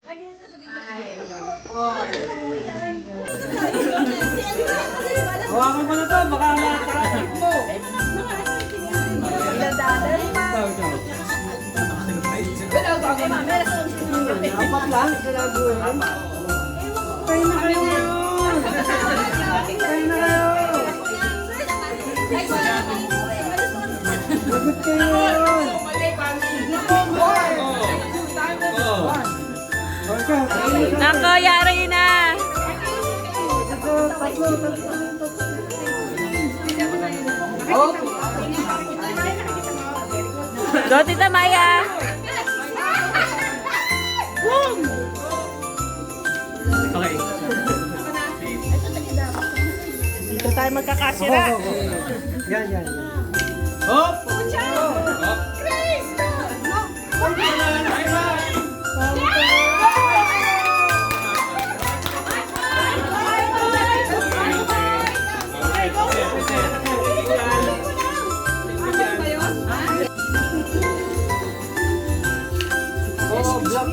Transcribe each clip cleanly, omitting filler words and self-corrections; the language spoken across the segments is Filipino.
Hawakan mo na to, baka matraffic mo. Apat lang, kalabuhan. Tayo na kayo ngayon. Tayo na kayo. Lagot kayo. Nako, yari na. Go, Tita Maya. Okay. Dito tayo magkakasira. Yan, yan. Hop! Hop! Oh, black.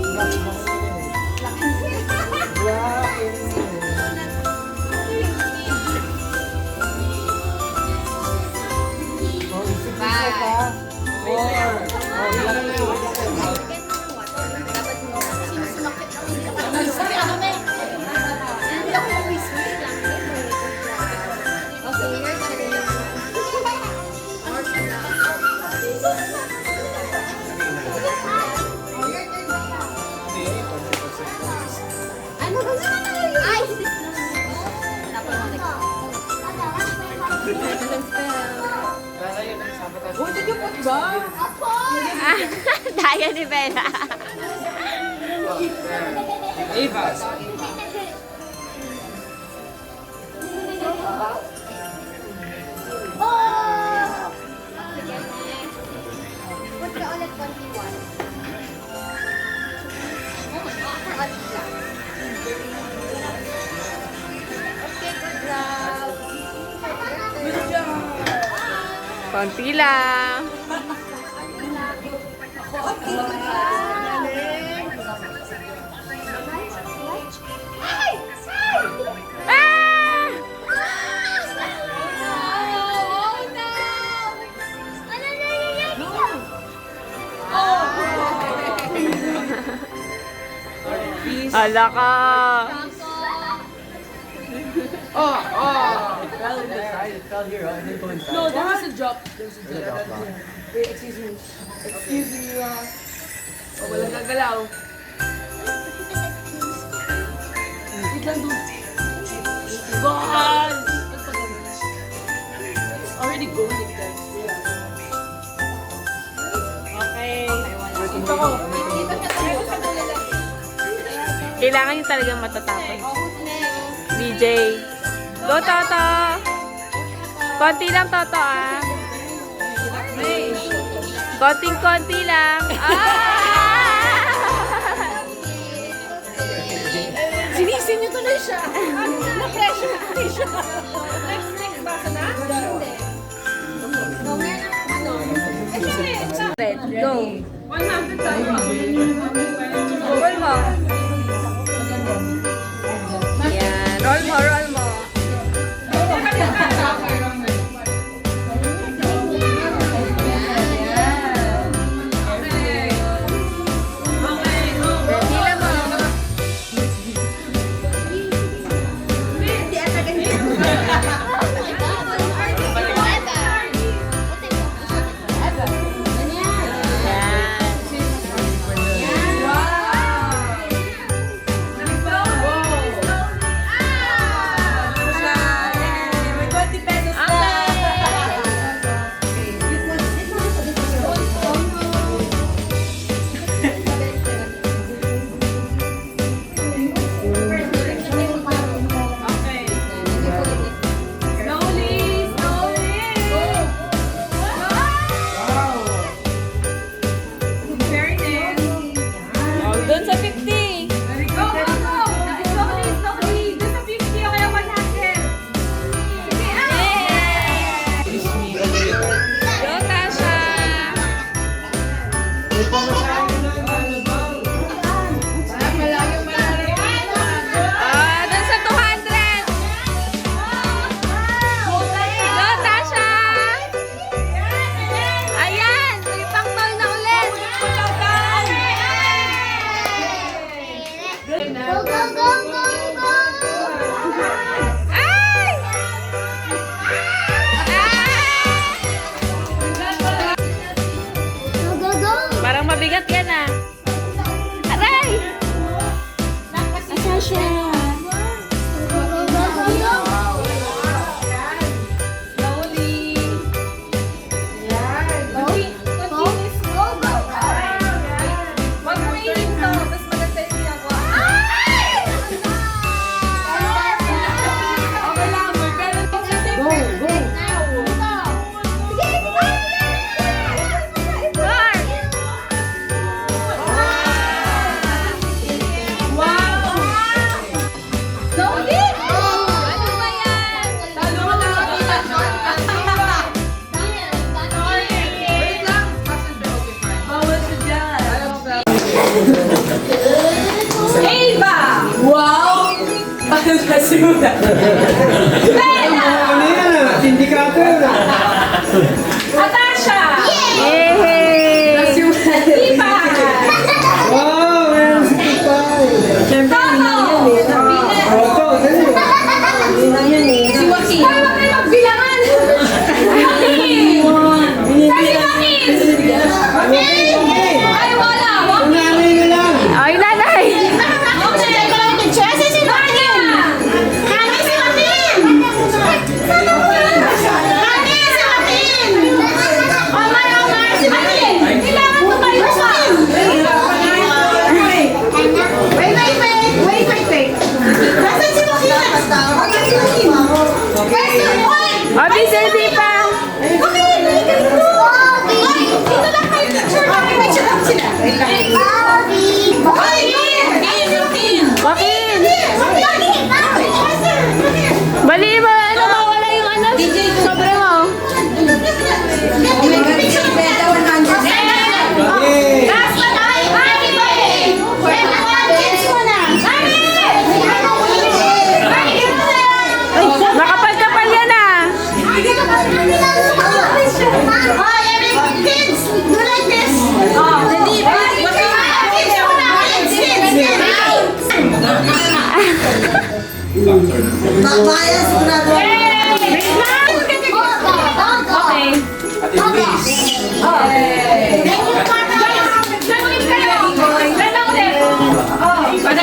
Daya ni Bella. Evas. Konti lang. Hala ka. Oh! It fell in the side. It fell here. It didn't go inside. No, there was a drop. There's a drop down. Wait, excuse me. Excuse me, oh, walang gagalaw. Wait lang doon. God! It's already going, guys. Okay. Ito ko. Kailangan yung talagang matatapos. DJ. Go, Toto. Konti lang, Toto, ah. Konting-konti lang. Sinisin niyo tuloy siya. Na-pressure na tuloy siya. Next, basa na? Hindi. Go. 100 tayo. Roll mo. Yan. Roll mo, roll mo. Natasha! Yay! Tipa! Wow, meron si Tipay. Toto, dali. Si Joaquin. Ay, wag kayo magbilangan! Joaquin! Saan si Joaquin? Ay, wala! Ang nanay na lang. Ay, nanay! Si Joaquin! Kani si Joaquin! Kani si Joaquin! Omar, si Joaquin! Kailangan mo kayo sa... Wait. Nasaan si Joaquin? Nasaan si Joaquin? O, Vincent, Tipa! Joaquin! Dito lang kayo picture. May picture lang sila. Joaquin! Bali ba? Ano, mawala yung ano? Sobre mo. Hey. Ay, makapal-kapal yan ah.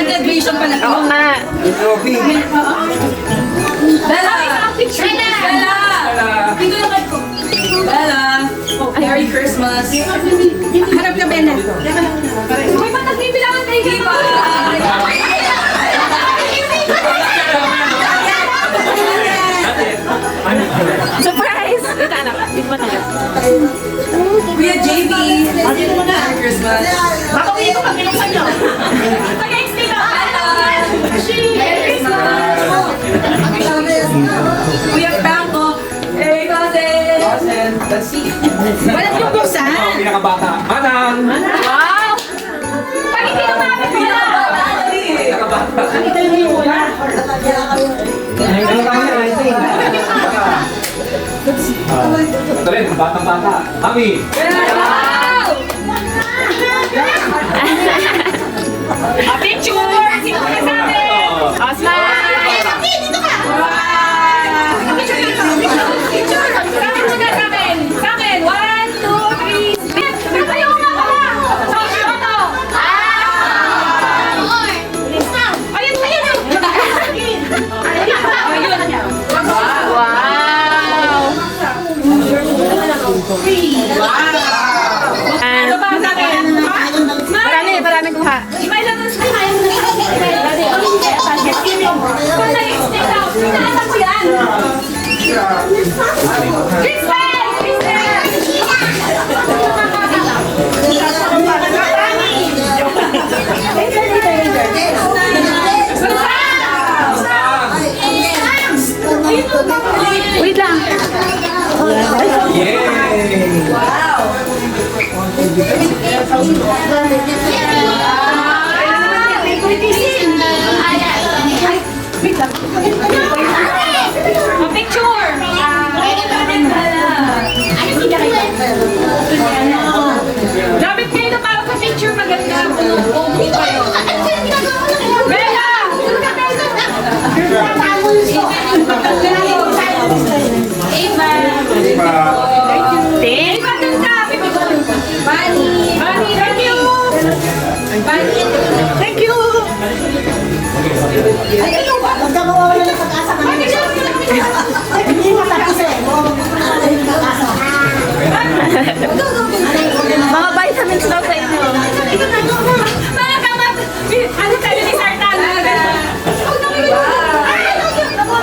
Graduation pala. Oo nga. Trophy. Bella! Bella! Dito na kayo. Bella! Merry Christmas! Harap ka, Bella. May ba nagbibilangan kayo dito? Surprise! Ito anak. Dito ba tayo? Kuya JB! Merry Christmas! Baka uwi ko pag binuksan nyo. Pag-explain na! Merry Christmas! Kuya Franco! Hey, cousin! Cousin, let's see. Walang yung buksan! Ang pinakabata. Manang! Wow! Pag hindi lumapit mo na! Pinakabata. Ano kami, I think. Ito rin, batang-bata. Mami! Wow! A picture! Sino ka sa atin? Osman! Dito ka! Wow! Picture dito! Picture! Sa akin muna sa akin! Sa akin! 1, 2, 3! Tayo nga pala! Sa akin ano? Ayun! Wow! Ano ba sa akin? Marami kuha. May laman sa akin. Kung nag-extend out, sinaasan mo yan? Kristen! Kristen! Wait lang. Yay! A picture! Dapat kayo na para sa picture maganda. Okay kayo. Bella! Thank Eva, ganda! Bani! Bani, thank you! Bani! Thank you! Ay, ayaw ba? Huwag ka mawawala ng pag-asa ka namin. Hindi matapos eh. Mawawala ng pag-asa. Mga vitamins daw sa inyo. Mga kamat! Ano tayo ni Sartan?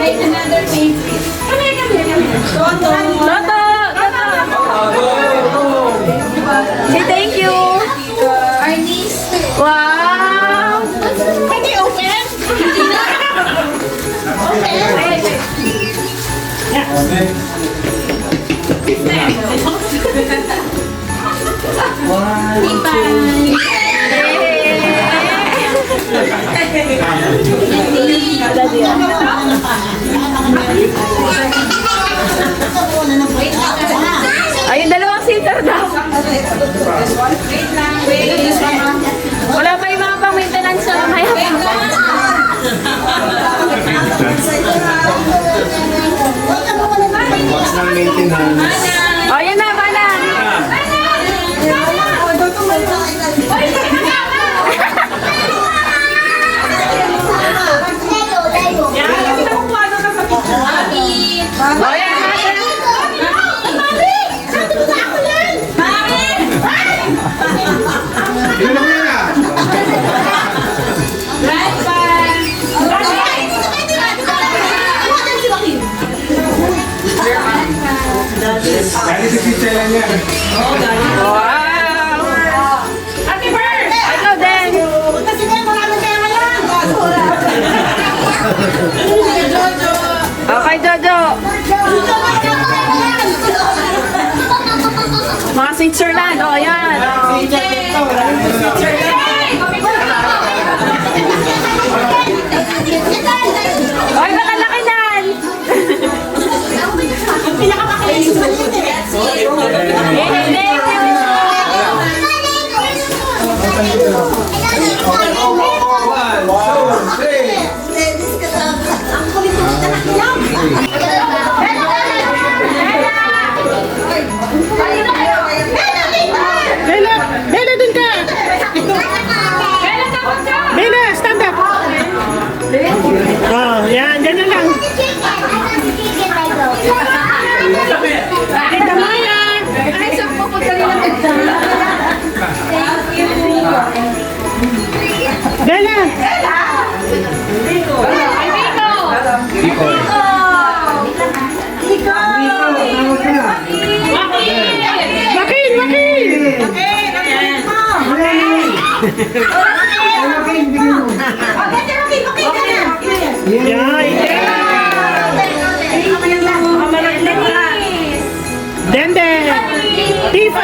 Wait, another name, please. Come here. Toto! Say thank you. Arnis. Wow! Can you open? Wait lang. Wait lang, wait. Wala pa yung mga pang-maintenance sa may Wait lang. Box ng maintenance. O, yan na, mana. O, yan. Yun lang yan ah. Right back. Dali si Pichela niya. Ate Bird! Ikaw din. Kasi na maraming kaya ngayon. Okay, Jojo. Mga Switzerland. O, yan. Oy, makalaki nan. Pinakamakilis sa maliit eh. Thank Ang kulit-kulit na nakilaw. Bella! Bella, dun ka! Bella, stand up! Oh, yan, ganyan lang. Tita Maya! Bella! Makin! Makin! Dende! T5!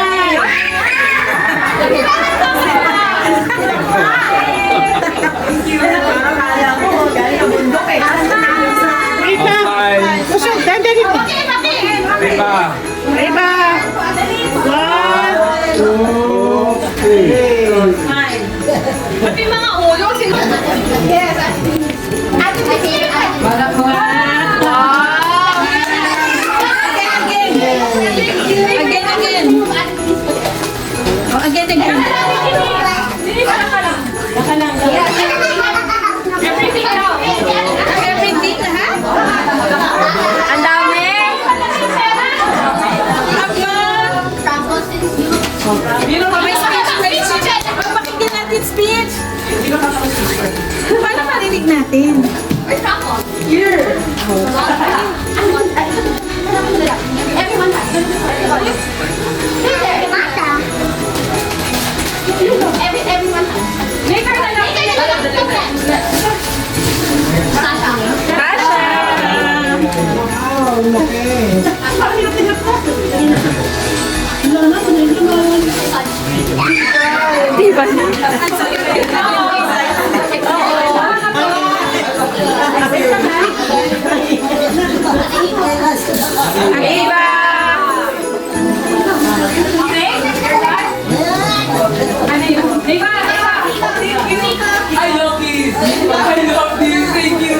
Wait lang! Usok! Dende dito! Diba? Iba! 1, 2, 3 Pati mga ulo, Ang dami. Pakinggan natin speech. Paano marinig natin? Ang iba. I love this! I love this! Thank you!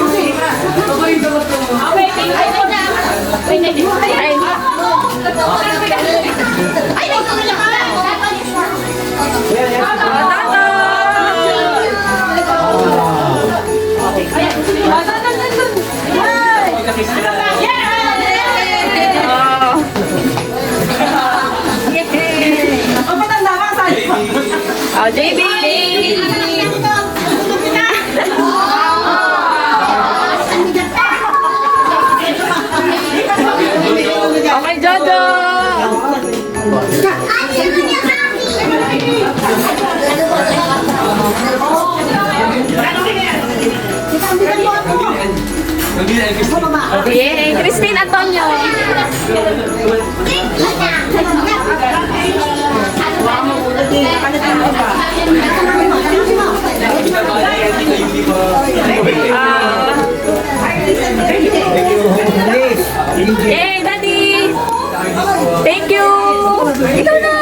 Oh, JB. Okay, Jojo. Yay, Christine Antonio. Yay, Daddy. Thank you. Ikaw na.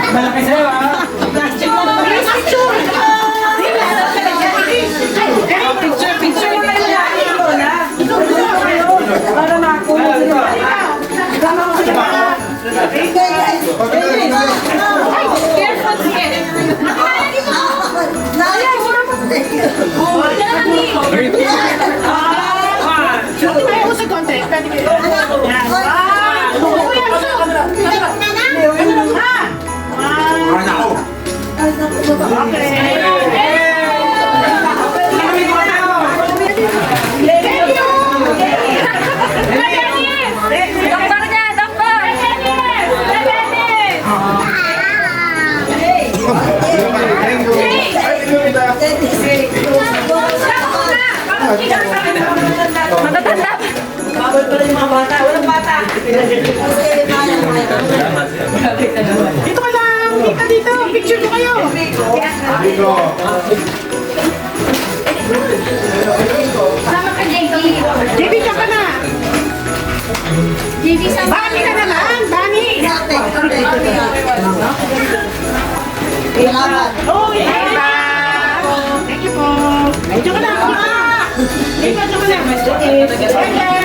Malaki sa'yo, ha? Picture mo kayo na. Para makuha sila. Careful, sige. May uso konti. Pwede kayo. Doktor niya, doktor! Matatanda. Bawal pala yung mga bata. Walang bata. Dito ka lang. Dito, dito. Picture ko kayo. Dito. Sama ka, JD. JB ka na. JD, sama ka. Bani ka na lang. Bani. Oh, yeah. Thank you po. Dito ka lang. Dito ka lang. Dito ka lang.